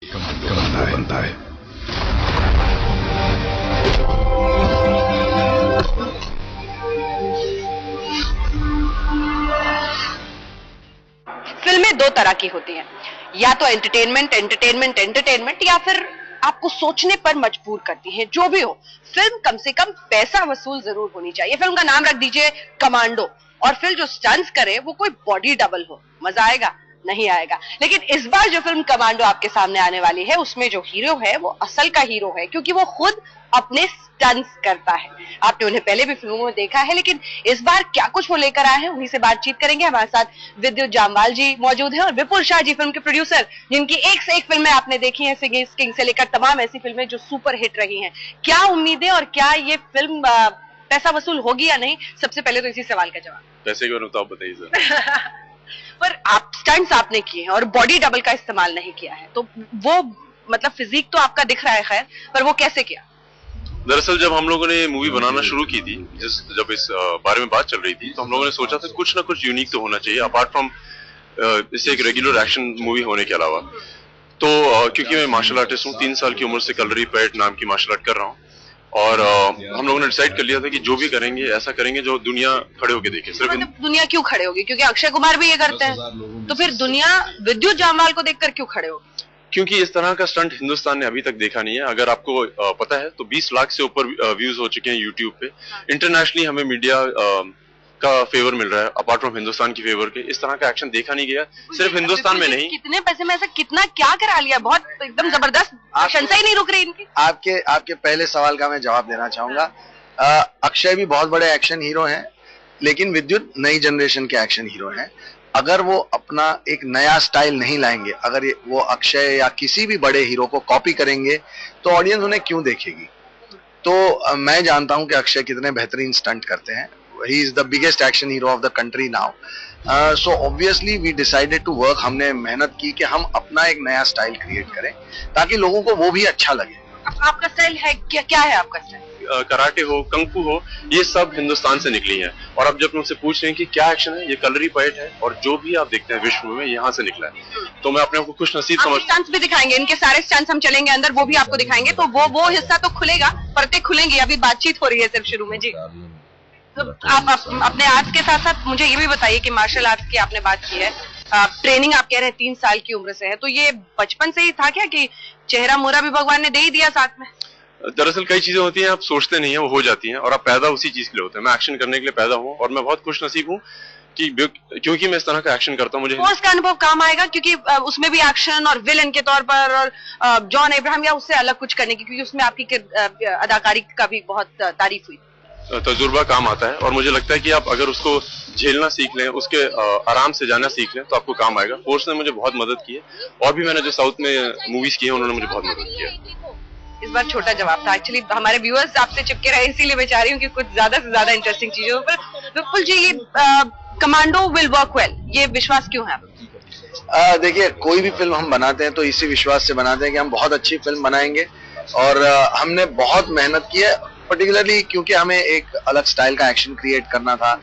Commando बनता है। फिल्में दो तरह की होती हैं, या तो एंटरटेनमेंट एंटरटेनमेंट एंटरटेनमेंट, या फिर आपको सोचने पर मजबूर करती हैं। जो भी हो, फिल्म कम से कम पैसा वसूल जरूर होनी चाहिए। फिल्म का नाम रख दीजिए कमांडो, और फिर जो स्टंट्स करे वो कोई बॉडी डबल हो। मजा आएगा? नहीं आएगा। लेकिन इस बार जो फिल्म कमांडो आपके सामने आने वाली है, उसमें जो हीरो है वो असल का हीरो है, क्योंकि वो खुद अपने स्टंट्स करता है। आपने उन्हें पहले भी फिल्मों में देखा है, लेकिन इस बार क्या कुछ वो लेकर आए हैं, उन्हीं से बातचीत करेंगे। हमारे साथ विद्युत जामवाल जी मौजूद हैं और विपुल शाह जी, फिल्म के प्रोड्यूसर, जिनकी एक से एक फिल्में आपने देखी हैं, किंग से लेकर तमाम ऐसी फिल्में जो सुपर हिट रही हैं। क्या उम्मीदें और क्या ये फिल्म पैसा वसूल होगी या नहीं? सबसे पहले तो इसी सवाल का जवाब। पैसे के बारे में तो आप बताइए सर। पर आप स्टंट्स आपने किए हैं और बॉडी डबल का इस्तेमाल नहीं किया है, तो वो मतलब फिजिक तो आपका दिख रहा है, खैर, पर वो कैसे किया? दरअसल जब हम लोगों ने मूवी बनाना शुरू की थी, जब इस बारे में बात चल रही थी, तो हम लोगों ने सोचा था कुछ ना कुछ यूनिक तो होना चाहिए अपार्ट फ्रॉम इससे एक रेगुलर एक्शन मूवी होने के अलावा। तो क्योंकि मैं मार्शल आर्टिस्ट हूँ, 3 साल की उम्र से कलरी पैट नाम की मार्शल आर्ट कर रहा हूँ, और हम लोगों ने डिसाइड कर लिया था कि जो भी करेंगे ऐसा करेंगे जो दुनिया खड़े होके देखे। सिर्फ मतलब दुनिया क्यों खड़े होगी? क्योंकि अक्षय कुमार भी ये करते हैं, तो फिर दुनिया विद्युत जामवाल को देखकर क्यों खड़े होगी? क्योंकि इस तरह का स्टंट हिंदुस्तान ने अभी तक देखा नहीं है। अगर आपको पता है तो 20 लाख से ऊपर व्यूज हो चुके हैं यूट्यूब पे। इंटरनेशनली हमें मीडिया का फेवर मिल रहा है अपार्ट फ्रॉम हिंदुस्तान की फेवर के। इस तरह का एक्शन देखा नहीं गया, सिर्फ हिंदुस्तान में नहीं। कितने पैसे में ऐसा कितना क्या करा लिया? बहुत एकदम जबरदस्त, प्रशंसा ही नहीं रुक रही इनकी। आपके पहले सवाल का मैं जवाब देना चाहूंगा। अक्षय भी बहुत बड़े एक्शन हीरो हैं, लेकिन विद्युत नई जनरेशन के एक्शन हीरो हैं। अगर वो अपना एक नया स्टाइल नहीं लाएंगे, अगर वो अक्षय या किसी भी बड़े हीरो को कॉपी करेंगे, तो ऑडियंस उन्हें क्यों देखेगी? तो मैं जानता हूं कि अक्षय कितने बेहतरीन स्टंट करते हैं। He is the biggest action hero of the country now. So obviously we decided to work. हमने मेहनत की कि हम अपना एक नया स्टाइल क्रिएट करें ताकि लोगों को वो भी अच्छा लगे। आपका स्टाइल है क्या है आपका स्टाइल? कराटे हो, कंफू हो, ये सब हिंदुस्तान से निकली हैं। और अब जब मुझसे पूछ रहे हैं कि क्या एक्शन है, ये कलरी पैट है, और जो भी आप देखते हैं विश्व में यहाँ से निकला है। तो मैं अपने आप को खुश नसीब समझता हूँ। स्टंट्स भी दिखाएंगे, इनके सारे स्टंट्स हम चलेंगे अंदर, वो भी आपको दिखाएंगे। तो वो हिस्सा तो खुलेगा, परतें खुलेंगी। अभी बातचीत हो रही है सिर्फ शुरू में जी। तो आप अपने आर्ट्स के साथ साथ मुझे ये भी बताइए कि मार्शल आर्ट्स की आपने बात की है, ट्रेनिंग आप कह रहे हैं 3 साल की उम्र से है, तो ये बचपन से ही था क्या कि चेहरा मोहरा भी भगवान ने दे ही दिया साथ में? दरअसल कई चीजें होती हैं आप सोचते नहीं है, वो हो जाती हैं, और आप पैदा उसी चीज के लिए होते हैं। मैं एक्शन करने के लिए पैदा हूँ, और मैं बहुत खुश नसीब हूँ कि क्योंकि मैं इस तरह का एक्शन करता हूँ। मुझे फोर्स का अनुभव काम आएगा, क्योंकि उसमें भी एक्शन और विलन के तौर पर, और जॉन अब्राहम या उससे अलग कुछ करने की, क्योंकि उसमें आपकी अदाकारी का भी बहुत तारीफ हुई। तजुर्बा काम आता है, और मुझे लगता है कि आप अगर उसको झेलना सीख लें, उसके आराम से जाना सीख लें, तो आपको काम आएगा। फोर्स ने मुझे बहुत मदद की है, और भी मैंने जो साउथ में मूवीज की है उन्होंने मुझे बहुत मदद की है। इस बार छोटा जवाब था, एक्चुअली हमारे व्यूअर्स आपसे चिपके रहे, इसीलिए मैं चाह रही हूँ कि कुछ ज्यादा से ज्यादा इंटरेस्टिंग चीजों पर। विपुल जी, ये कमांडो विल वर्क वेल, ये विश्वास क्यों है? देखिए, कोई भी फिल्म हम बनाते हैं तो इसी विश्वास से बनाते हैं कि हम बहुत अच्छी फिल्म बनाएंगे, और हमने बहुत मेहनत की है, पर्टिकुलरली क्योंकि हमें एक अलग स्टाइल का एक्शन क्रिएट करना था,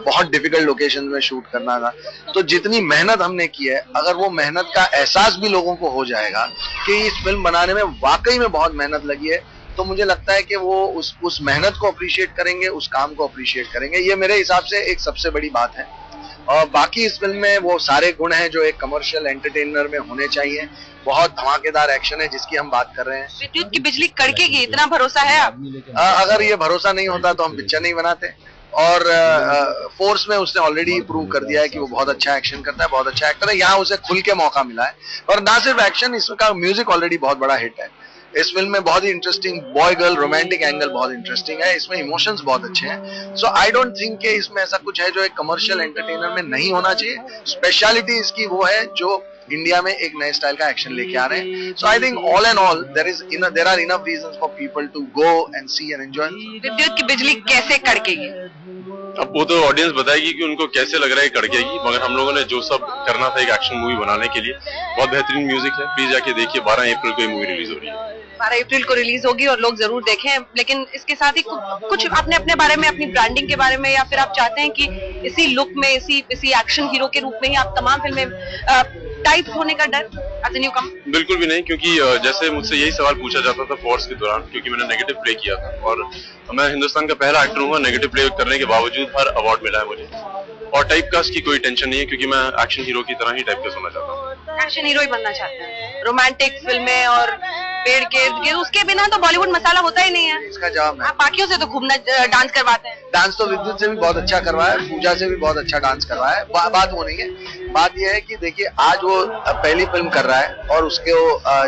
बहुत डिफिकल्ट लोकेशन में शूट करना था। तो जितनी मेहनत हमने की है, अगर वो मेहनत का एहसास भी लोगों को हो जाएगा कि इस फिल्म बनाने में वाकई में बहुत मेहनत लगी है, तो मुझे लगता है कि वो उस मेहनत को अप्रिशिएट करेंगे, उस काम को अप्रिशिएट करेंगे। ये मेरे हिसाब से एक सबसे बड़ी बात है। और बाकी इस फिल्म में वो सारे गुण हैं जो एक कमर्शियल एंटरटेनर में होने चाहिए। बहुत धमाकेदार एक्शन है जिसकी हम बात कर रहे हैं। विद्युत की बिजली कड़केगी, इतना भरोसा है आप? अगर ये भरोसा नहीं होता तो हम पिक्चर नहीं बनाते। और फोर्स में उसने ऑलरेडी प्रूव कर दिया है कि वो बहुत अच्छा एक्शन करता है, बहुत अच्छा एक्टर है। यहाँ उसे खुल के मौका मिला है, और ना सिर्फ एक्शन, इसका म्यूजिक ऑलरेडी बहुत बड़ा हिट है। इस फिल्म में बहुत ही interesting boy girl romantic angle बहुत इंटरेस्टिंग है, इसमें इमोशंस बहुत अच्छे हैं। सो आई डोंट थिंक कि इसमें ऐसा कुछ है जो एक कमर्शियल एंटरटेनर में नहीं होना चाहिए। स्पेशलिटी इसकी वो है जो इंडिया में एक नए स्टाइल का एक्शन लेके आ रहे हैं। So I think all and all there are enough reasons for people to go and see and enjoy. विद्युत की बिजली कैसे कड़केगी? अब वो तो ऑडियंस बताएगी कि उनको कैसे लग रहा है कड़केगी, मगर हम लोगों ने जो सब करना था एक एक्शन मूवी बनाने के लिए, बहुत बेहतरीन म्यूजिक है। प्लीज जाके देखिए, 12 अप्रैल को ये मूवी रिलीज हो रही है। 12 अप्रैल को रिलीज होगी और लोग जरूर देखें। लेकिन इसके साथ ही कुछ आपने अपने बारे में, अपनी ब्रांडिंग के बारे में, या फिर आप चाहते हैं कि इसी लुक में, इसी एक्शन हीरो के रूप में ही आप तमाम फिल्में टाइप होने का डर as a newcomer? बिल्कुल भी नहीं, क्योंकि जैसे मुझसे यही सवाल पूछा जाता था फोर्स के दौरान, क्योंकि मैंने नेगेटिव प्ले किया था और मैं हिंदुस्तान का पहला एक्टर हूँ नेगेटिव प्ले करने के बावजूद हर अवार्ड मिला है मुझे। और टाइप कास्ट की कोई टेंशन नहीं है, क्योंकि मैं एक्शन हीरो की तरह ही टाइप कास्ट होना चाहता हूँ। एक्शन हीरो ही बनना चाहते हैं, रोमांटिक फिल्में और पेड़ के उसके बिना तो बॉलीवुड मसाला होता ही नहीं है। इसका जवाब है, आप बाकियों से तो खूब डांस करवाते हैं। डांस तो विद्युत से भी बहुत अच्छा करवाया है, पूजा से भी बहुत अच्छा डांस करवाया है। बात वो नहीं है, बात यह है कि देखिए आज वो पहली फिल्म कर रहा है और उसके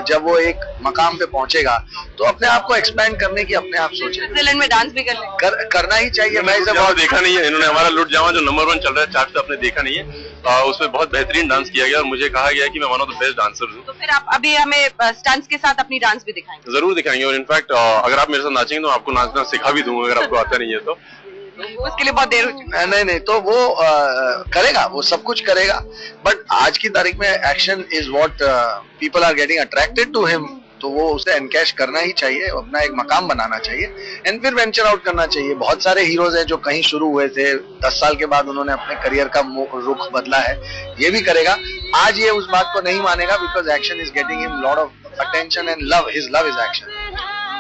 जब वो एक मकाम पे पहुंचेगा तो अपने आप को एक्सपैंड करने की अपने आप सोचे। स्विट्जरलैंड में डांस भी करना ही चाहिए। मैं इसे बहुत देखा नहीं है, इन्होंने हमारा लुट जावा जो नंबर 1 चल रहा है चार्ट पे, आपने देखा नहीं है। उसमें बहुत बेहतरीन डांस किया गया और मुझे कहा गया कि मैं one of the best dancer हूँ। तो फिर आप अभी हमें स्टंट्स के साथ अपनी डांस भी दिखाएंगे? जरूर दिखाएंगे, और इनफैक्ट अगर आप मेरे साथ नाचेंगे तो आपको नाचना सिखा भी दूंगा अगर आपको आता नहीं है तो। उसके लिए बहुत देर हो चुकी है। नहीं तो वो करेगा, वो सब कुछ करेगा, बट आज की तारीख में action is what people are getting attracted to him, तो वो उसे एनकैश करना ही चाहिए, अपना एक मकाम बनाना चाहिए एंड फिर वेंचर आउट करना चाहिए। बहुत सारे हीरोज हैं जो कहीं शुरू हुए थे, 10 साल के बाद उन्होंने अपने करियर का रुख बदला है, ये भी करेगा। आज ये उस बात को नहीं मानेगा because action is getting him lot of attention and love, his love is action,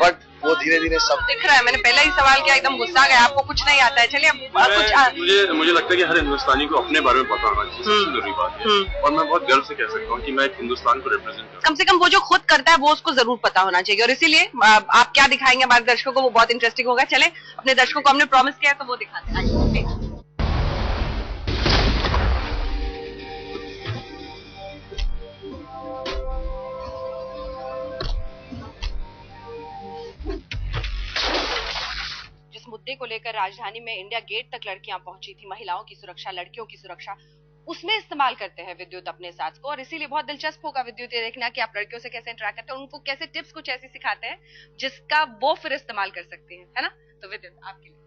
but वो धीरे धीरे सब दिख रहा है। मैंने पहले ही सवाल किया, एकदम गुस्सा गया, आपको कुछ नहीं आता है। चलिए कुछ मुझे लगता है कि हर हिंदुस्तानी को अपने बारे में पता होना चाहिए, सबसे जरूरी बात है। और मैं बहुत गर्व से कह सकता हूँ कि मैं एक हिंदुस्तान को रिप्रेजेंट करता हूँ। कम से कम वो जो खुद करता है वो उसको जरूर पता होना चाहिए, और इसीलिए आप क्या दिखाएंगे हमारे दर्शकों को वो बहुत इंटरेस्टिंग होगा। चले अपने दर्शकों को हमने प्रॉमिस किया है तो वो दिखाते हैं। मुद्दे को लेकर राजधानी में इंडिया गेट तक लड़कियां पहुंची थी, महिलाओं की सुरक्षा, लड़कियों की सुरक्षा, उसमें इस्तेमाल करते हैं विद्युत अपने साथ को। और इसीलिए बहुत दिलचस्प होगा विद्युत ये देखना कि आप लड़कियों से कैसे इंटरेक्ट करते हैं, उनको कैसे टिप्स कुछ ऐसी सिखाते हैं जिसका वो फिर इस्तेमाल कर सकते हैं, है ना? तो विद्युत आपके लिए।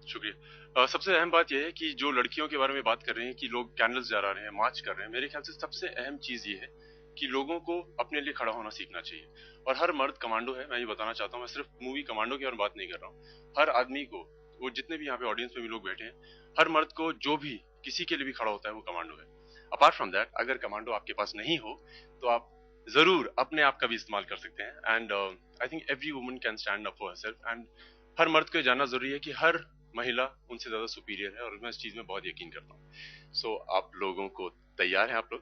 शुक्रिया। सबसे अहम बात यह है कि जो लड़कियों के बारे में बात कर रहे हैं कि लोग कैंडल्स जला रहे हैं, मार्च कर रहे हैं, मेरे ख्याल से सबसे अहम चीज ये है कि लोगों को अपने लिए खड़ा होना सीखना चाहिए। और हर मर्द कमांडो है, मैं ये बताना चाहता हूँ। मैं सिर्फ मूवी कमांडो की और बात नहीं कर रहा हूँ, हर आदमी को, वो जितने भी यहाँ पे ऑडियंस में भी लोग बैठे हैं, हर मर्द को जो भी किसी के लिए भी खड़ा होता है वो कमांडो है। अपार्ट फ्रॉम दैट, अगर कमांडो आपके पास नहीं हो तो आप जरूर अपने आप का भी इस्तेमाल कर सकते हैं। And I think every woman can stand up for herself. And हर मर्द को जानना जरूरी है कि हर महिला उनसे ज्यादा सुपीरियर है, और मैं इस चीज में बहुत यकीन करता हूँ। सो आप लोगों को तैयार हैं आप लोग?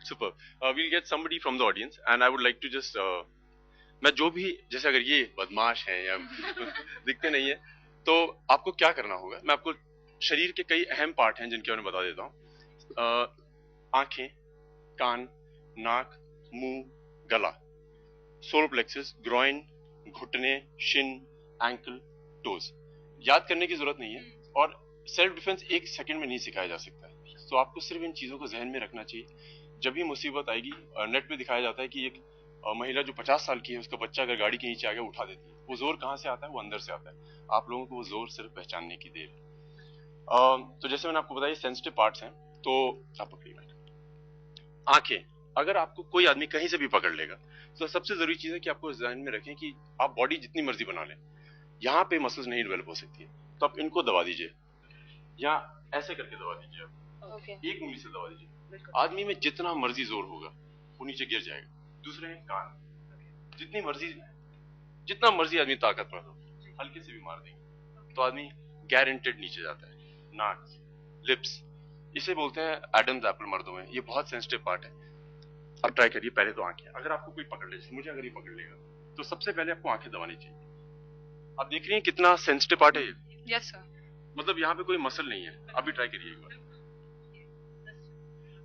Super. We'll get somebody from the audience and I would like to just, मैं जो भी, जैसे अगर ये बदमाश है या दिखते नहीं है तो आपको क्या करना होगा, मैं आपको शरीर के कई अहम पार्ट हैं जिनके बारे में बता देता हूँ। आंखें, कान, नाक, मुंह, गला, सोलर प्लेक्सस, ग्रॉइन, घुटने, शिन, एंकल, टोज। याद करने की जरूरत नहीं है, और सेल्फ डिफेंस 1 सेकंड में नहीं सिखाया जा सकता है। तो आपको सिर्फ इन चीजों को जहन में रखना चाहिए। जब भी मुसीबत आएगी, नेट पे दिखाया जाता है कि एक महिला जो 50 साल की है, उसका बच्चा अगर गाड़ी के नीचे आ गया उठा देती है। वो जोर कहाँ से आता है? वो अंदर से आता है। आप लोगों को वो जोर सिर्फ पहचानने की देर है। तो जैसे मैंने आपको बताया सेंसिटिव पार्ट्स हैं, तो आप पकड़िए। आंखें, अगर आपको कोई आदमी कहीं से भी पकड़ लेगा तो सबसे जरूरी चीज है कि आपको ध्यान में रखें कि आप बॉडी जितनी मर्जी बना लें, यहाँ पे मसल्स नहीं डेवलप हो सकती है, तो आप इनको दबा दीजिए, या ऐसे करके दबा दीजिए आप। एक उंगली से दबा दीजिए। आदमी में जितना मर्जी जोर होगा वो नीचे गिर जाएगा। दूसरे हैं कान, जितना मर्जी आदमी ताकतवर हो, हल्के से भी मार देंगे तो आदमी गारंटेड नीचे जाता है। नाक, लिप्स, इसे बोलते हैं एडम्स एप्पल मर्दों में, ये बहुत सेंसिटिव पार्ट है। अब ट्राई करिए। पहले तो आंखें, अगर आपको कोई पकड़ ले, मुझे अगर ये पकड़ लेगा तो सबसे पहले आपको आंखें दबानी चाहिए। आप देख रही हैं कितना सेंसिटिव पार्ट है ये? Yes sir. मतलब यहाँ पे कोई मसल नहीं है। अभी ट्राई करिए एक बार।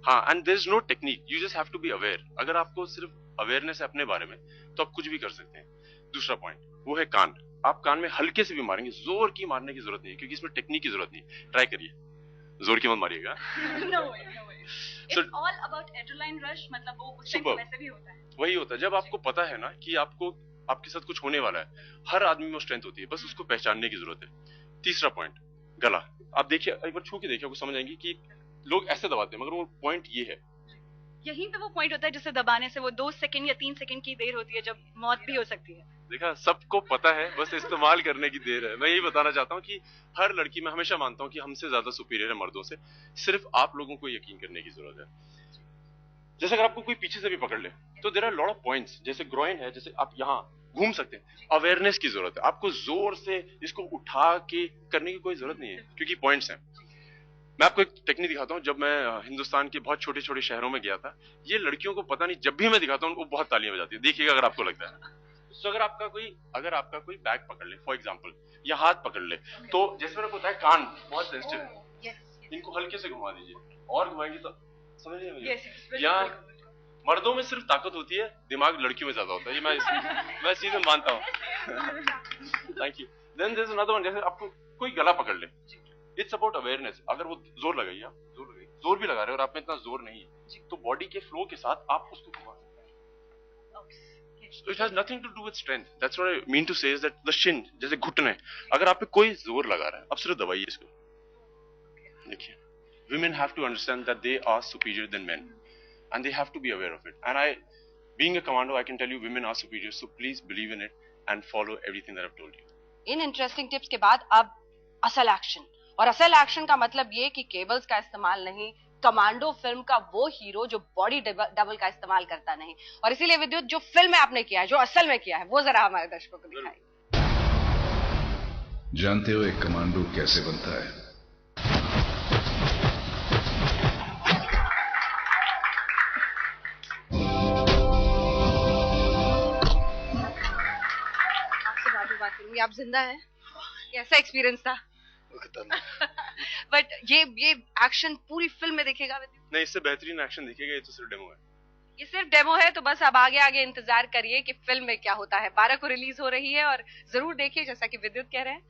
हाँ, and there is no technique, you just have to be aware. अगर आपको सिर्फ अवेयरनेस है अपने बारे में तो आप कुछ भी कर सकते हैं। दूसरा पॉइंट वो है कान। आप कान में हल्के से भी मारेंगे, जोर की मारने की जरूरत नहीं है, क्योंकि इसमें टेक्निक की जरूरत नहीं है। ट्राई करिए, जोर की मत मारिएगा। It's all about adrenaline rush, मतलब वो उस टाइम वैसे भी होता है। वही होता है जब आपको पता है ना कि आपको आपके साथ कुछ होने वाला है। हर आदमी में स्ट्रेंथ होती है, बस उसको पहचानने की जरूरत है। तीसरा पॉइंट, गला। आप देखिए, एक बार छू के देखिए, आपको समझ आएंगे कि लोग ऐसे दबाते हैं, मगर वो पॉइंट ये है, यहीं पे वो पॉइंट होता है जिसे दबाने से वो 2 सेकंड या 3 सेकंड की देर होती है, जब मौत भी हो सकती है। देखा, सबको पता है, बस इस्तेमाल करने की देर है। मैं यही बताना चाहता हूँ कि हर लड़की, मैं हमेशा मानता हूँ कि हमसे ज्यादा सुपीरियर है मर्दों से, सिर्फ आप लोगों को यकीन करने की जरूरत है। जैसे अगर आपको कोई पीछे से भी पकड़ ले तो there are lot of points, जैसे ग्रोइन है, जैसे आप यहाँ घूम सकते हैं। अवेयरनेस की जरूरत है, आपको जोर से इसको उठा के करने की कोई जरूरत नहीं है क्योंकि पॉइंट्स हैं। मैं आपको एक टेक्निक दिखाता हूँ। जब मैं हिंदुस्तान के बहुत छोटे छोटे शहरों में गया था, ये लड़कियों को पता नहीं, जब भी मैं दिखाता हूँ उनको बहुत तालियां बजाती है। देखिएगा अगर आपको लगता है। तो अगर आपका कोई बैग पकड़ ले फॉर एग्जाम्पल, या हाथ पकड़ ले, तो जैसे मैंने बताया कान बहुत सेंसिटिव है, इनको हल्के से घुमा दीजिए और घुमाएंगे तो समझ नहीं मुझे। या मर्दों में सिर्फ ताकत होती है, दिमाग लड़कियों में ज्यादा होता है, ये मैं सीधे मानता हूँ। Thank you. Then there is another one, जैसे आपको कोई गला पकड़ ले, इट्स अबाउट अवेयरनेस। अगर वो जोर लगाइए, आप जोर भी लगा रहे हो और आप में इतना जोर नहीं है, तो बॉडी के फ्लो के साथ आप उसको घुमा सकते हैं। So it has nothing to do with strength. That's what I mean to say is that the shin, जैसे घुटने, अगर आप पे कोई जोर लगा रहा है, अब सिर्फ दबाइए इसको। देखिए, women have to understand that they are superior than men, and they have to be aware of it. And being a commando, I can tell you, women are superior. So please believe in it and follow everything that I've told you. In interesting tips के बाद अब असल action, और असल action का मतलब ये कि केबल्स का इस्तेमाल नहीं, कमांडो फिल्म का वो हीरो जो बॉडी डबल का इस्तेमाल करता नहीं। और इसीलिए विद्युत, जो फिल्म में आपने किया है, जो असल में किया है, वो जरा हमारे दर्शकों को दिखाइए। जानते हो एक कमांडो कैसे बनता है? आपसे बात करूंगी, आप जिंदा हैं? कैसा एक्सपीरियंस था? बट ये एक्शन पूरी फिल्म में दिखेगा विद्युत? नहीं, इससे बेहतरीन एक्शन दिखेगा। ये तो सिर्फ डेमो है। ये सिर्फ डेमो है, तो बस अब आगे इंतजार करिए कि फिल्म में क्या होता है। 12 को रिलीज हो रही है और जरूर देखिए, जैसा कि विद्युत कह रहे हैं।